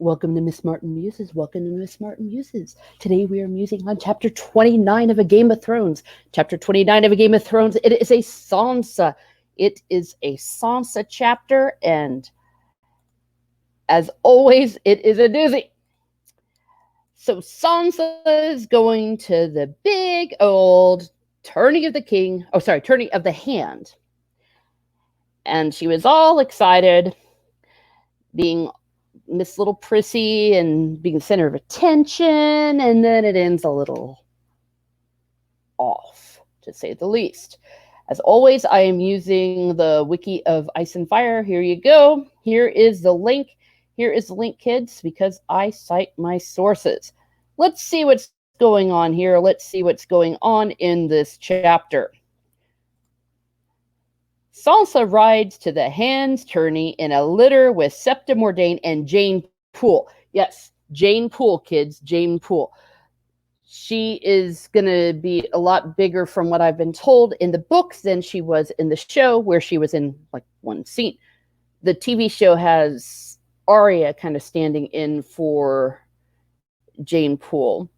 Welcome to Miss Martin Muses. Welcome to Miss Martin Muses. Today we are musing on chapter 29 of A Game of Thrones. Chapter 29 of A Game of Thrones. It is a Sansa. It is a Sansa chapter, and as always, it is a doozy. So Sansa is going to the big old tourney of the king. Oh, sorry, tourney of the hand. And she was all excited, being Miss Little Prissy and being the center of attention, and then it ends a little off, to say the least. As always, I am using the wiki of Ice and Fire. Here you go. Here is the link. Here is the link, kids, because I cite my sources. Let's see what's going on here. Let's see what's going on in this chapter. Sansa rides to the Hand's tourney in a litter with Septa Mordane and Jane Poole. Yes, Jane Poole, kids, Jane Poole. She is going to be a lot bigger from what I've been told in the books than she was in the show, where she was in like one scene. The TV show has Arya kind of standing in for Jane Poole.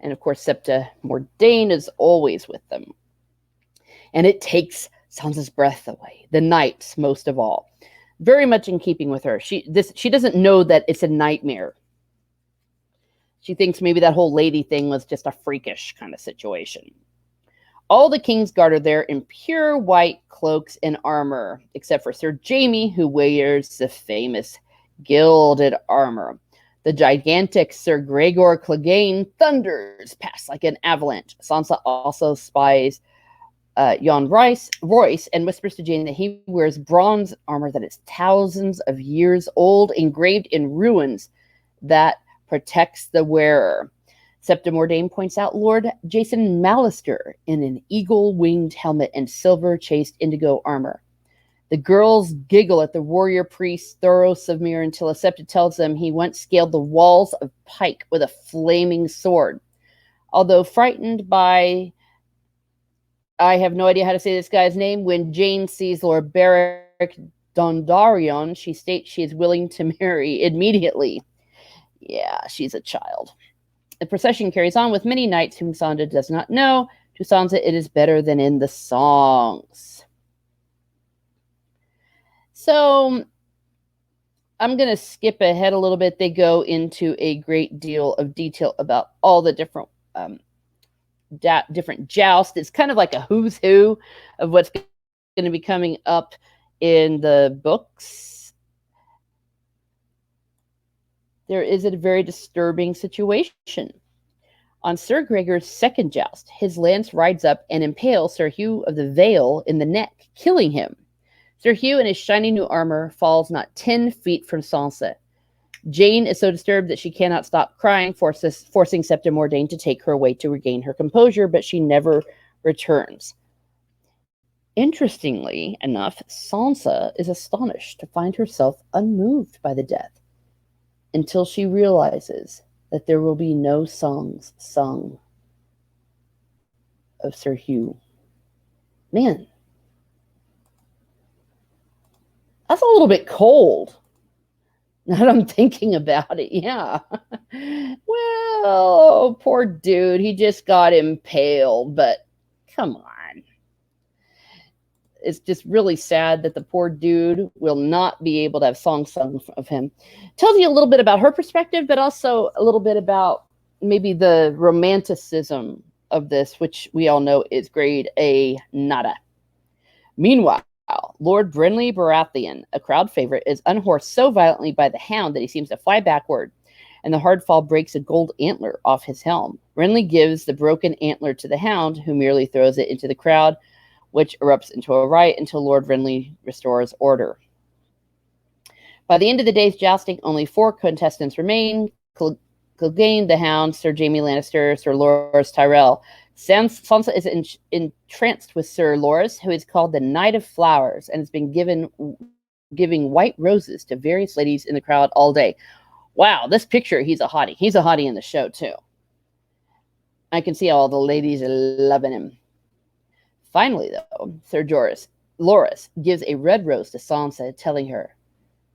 And of course, Septa Mordane is always with them. And it takes Sansa's breath away, the knights most of all. Very much in keeping with her. She doesn't know that it's a nightmare. She thinks maybe that whole lady thing was just a freakish kind of situation. All the King's Guard are there in pure white cloaks and armor, except for Sir Jaime, who wears the famous gilded armor. The gigantic Sir Gregor Clegane thunders past like an avalanche. Sansa also spies Jon Royce and whispers to Jane that he wears bronze armor that is thousands of years old, engraved in runes that protects the wearer. Septa Mordane points out Lord Jason Mallister in an eagle-winged helmet and silver-chased indigo armor. The girls giggle at the warrior priest Thoros of Myr until Septa tells them he once scaled the walls of Pike with a flaming sword. Although frightened by, I have no idea how to say this guy's name, when Jane sees Lord Beric Dondarrion, she states she is willing to marry immediately. Yeah, she's a child. The procession carries on with many knights whom Sansa does not know. To Sansa, it is better than in the songs. So I'm going to skip ahead a little bit. They go into a great deal of detail about all the different different jousts. It's kind of like a who's who of what's going to be coming up in the books. There is a very disturbing situation. On Sir Gregor's second joust, his lance rides up and impales Sir Hugh of the Vale in the neck, killing him. Sir Hugh in his shiny new armor falls not 10 feet from Sansa. Jane is so disturbed that she cannot stop crying, forcing Septa Mordane to take her away to regain her composure, but she never returns. Interestingly enough, Sansa is astonished to find herself unmoved by the death, until she realizes that there will be no songs sung of Sir Hugh. Man, that's a little bit cold. Now that I'm thinking about it, yeah. Well, poor dude, he just got impaled, but come on. It's just really sad that the poor dude will not be able to have songs sung of him. Tells you a little bit about her perspective, but also a little bit about maybe the romanticism of this, which we all know is grade A nada. Meanwhile, Lord Brenly Baratheon, a crowd favorite, is unhorsed so violently by the hound that he seems to fly backward, and the hard fall breaks a gold antler off his helm. Brenly gives the broken antler to the hound, who merely throws it into the crowd, which erupts into a riot until Lord Renly restores order. By the end of the day's jousting, only 4 contestants remain: Clegane, the Hound, Sir Jaime Lannister, Sir Loras Tyrell. Sansa is entranced with Sir Loras, who is called the Knight of Flowers, and has been giving white roses to various ladies in the crowd all day. Wow, this picture, he's a hottie. He's a hottie in the show, too. I can see all the ladies are loving him. Finally, though, Sir Loras gives a red rose to Sansa, telling her,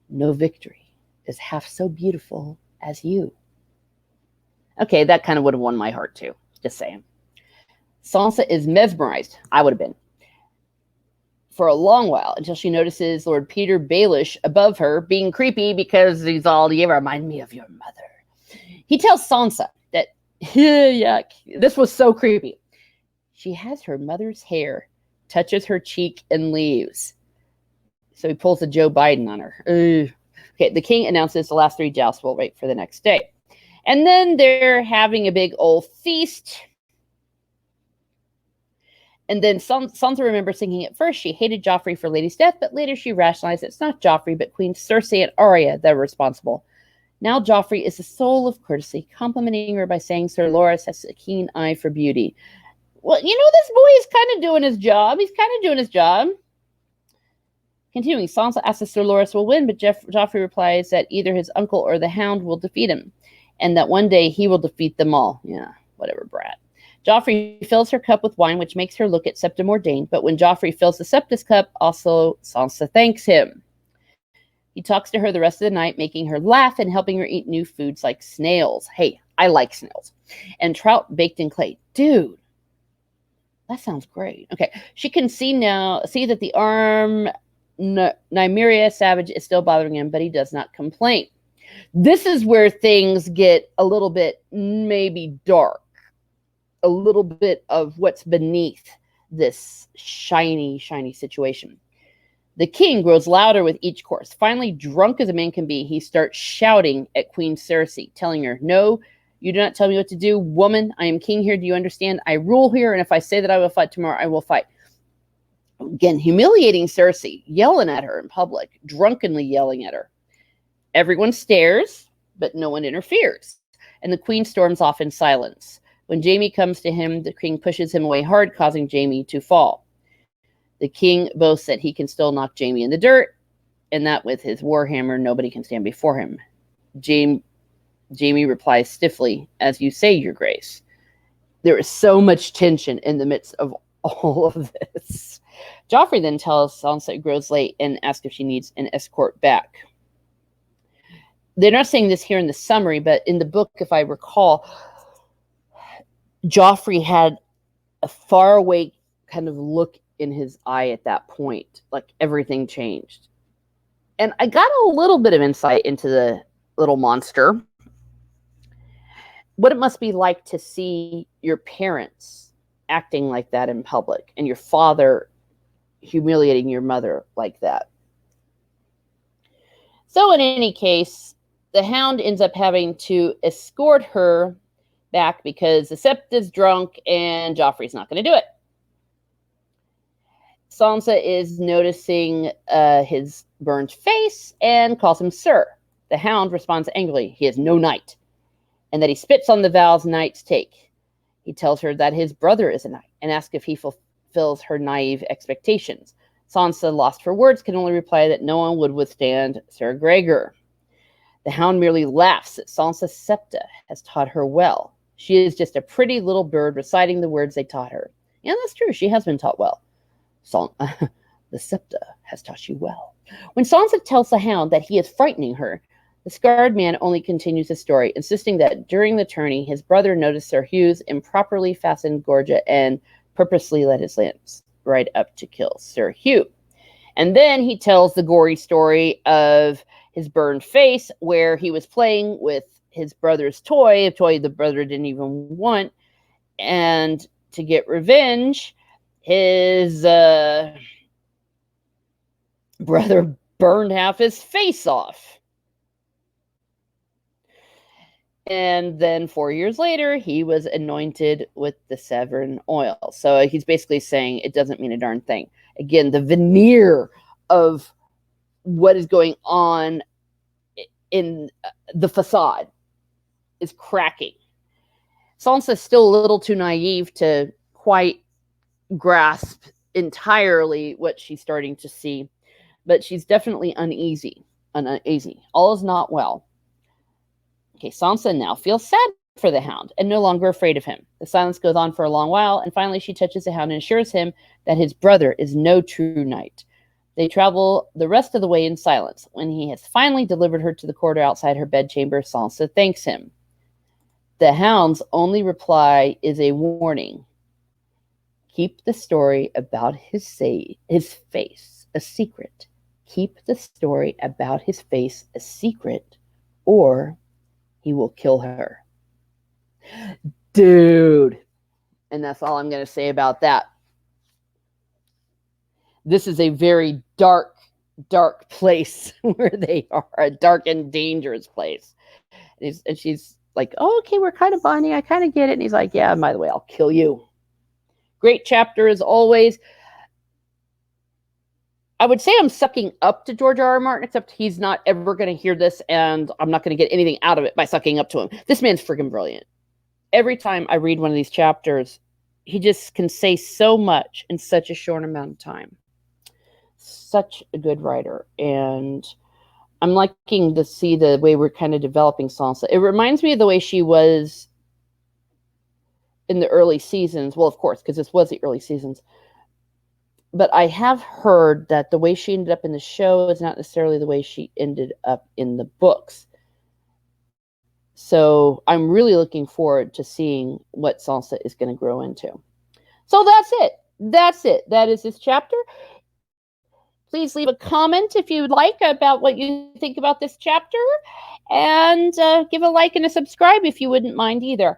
"No victory is half so beautiful as you. Okay, that kind of would have won my heart too. Just saying. Sansa is mesmerized. I would have been. For a long while, until she notices Lord Peter Baelish above her, being creepy because he's all, you remind me of your mother. He tells Sansa that, yuck, this was so creepy. She has her mother's hair, touches her cheek, and leaves. So he pulls a Joe Biden on her. Ugh. Okay, the king announces the last 3 jousts will wait for the next day. And then they're having a big old feast. And then Sansa remembers thinking at first she hated Joffrey for Lady's death, but later she rationalized it's not Joffrey, but Queen Cersei and Arya that are responsible. Now Joffrey is the soul of courtesy, complimenting her by saying Sir Loras has a keen eye for beauty. Well, this boy is kind of doing his job. Continuing, Sansa asks if Sir Loras will win, but Joffrey replies that either his uncle or the Hound will defeat him, and that one day he will defeat them all. Yeah, whatever, brat. Joffrey fills her cup with wine, which makes her look at Septa Mordain, but when Joffrey fills the Septa's cup, also Sansa thanks him. He talks to her the rest of the night, making her laugh and helping her eat new foods like snails. Hey, I like snails. And trout baked in clay. Dude, that sounds great. Okay, she can see that the arm Nymeria Savage is still bothering him, but he does not complain. This is where things get a little bit maybe dark. A little bit of what's beneath this shiny situation. The king grows louder with each course. Finally, drunk as a man can be, he starts shouting at Queen Cersei, telling her, "No, you do not tell me what to do. Woman, I am king here. Do you understand? I rule here, and if I say that I will fight tomorrow, I will fight." Again, humiliating Cersei, yelling at her in public, drunkenly yelling at her. Everyone stares, but no one interferes, and the queen storms off in silence. When Jaime comes to him, the king pushes him away hard, causing Jaime to fall. The king boasts that he can still knock Jaime in the dirt, and that with his warhammer, nobody can stand before him. Jaime replies stiffly, "As you say, your grace." There is so much tension in the midst of all of this. Joffrey then tells Sansa it grows late and asks if she needs an escort back. They're not saying this here in the summary, but in the book, if I recall, Joffrey had a faraway kind of look in his eye at that point, like everything changed. And I got a little bit of insight into the little monster. What it must be like to see your parents acting like that in public and your father humiliating your mother like that. So in any case, the Hound ends up having to escort her back because the Septa's drunk and Joffrey's not going to do it. Sansa is noticing his burned face and calls him Sir. The Hound responds angrily, he is no knight, and that he spits on the vows knights take. He tells her that his brother is a knight and asks if he fulfills her naive expectations. Sansa, lost for words, can only reply that no one would withstand Sir Gregor. The Hound merely laughs that Sansa's Septa has taught her well. She is just a pretty little bird reciting the words they taught her. Yeah, that's true. She has been taught well. The Septa has taught you well. When Sansa tells the Hound that he is frightening her, the scarred man only continues his story, insisting that during the tourney, his brother noticed Sir Hugh's improperly fastened gorget and purposely let his lance right up to kill Sir Hugh. And then he tells the gory story of his burned face, where he was playing with his brother's toy, a toy the brother didn't even want, and to get revenge, his brother burned half his face off. And then 4 years later, he was anointed with the Severn oil. So he's basically saying it doesn't mean a darn thing. Again, the veneer of what is going on in the facade is cracking. Sansa's still a little too naive to quite grasp entirely what she's starting to see, but she's definitely uneasy. All is not well. Okay, Sansa now feels sad for the Hound and no longer afraid of him. The silence goes on for a long while, and finally she touches the Hound and assures him that his brother is no true knight. They travel the rest of the way in silence. When he has finally delivered her to the corridor outside her bedchamber, Sansa thanks him. The hound's only reply is a warning. Keep the story about his face a secret. Keep the story about his face a secret, or he will kill her. Dude. And that's all I'm going to say about that. This is a very dark, dark place where they are, a dark and dangerous place. And she's like, oh, okay, we're kind of bonding. I kind of get it. And he's like, yeah, by the way, I'll kill you. Great chapter as always. I would say I'm sucking up to George R.R. Martin, except he's not ever going to hear this, and I'm not going to get anything out of it by sucking up to him. This man's freaking brilliant. Every time I read one of these chapters, he just can say so much in such a short amount of time. Such a good writer. And I'm liking to see the way we're kind of developing Sansa. It reminds me of the way she was in the early seasons. Well, of course, because this was the early seasons. But I have heard that the way she ended up in the show is not necessarily the way she ended up in the books. So I'm really looking forward to seeing what Sansa is going to grow into. So that's it. That's it. That is this chapter. Please leave a comment if you would like about what you think about this chapter. And give a like and a subscribe if you wouldn't mind either.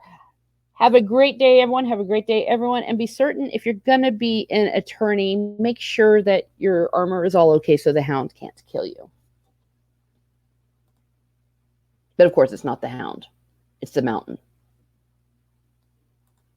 Have a great day, everyone. Have a great day, everyone. And be certain, if you're going to be an attorney, make sure that your armor is all okay so the hound can't kill you. But of course, it's not the hound. It's the mountain.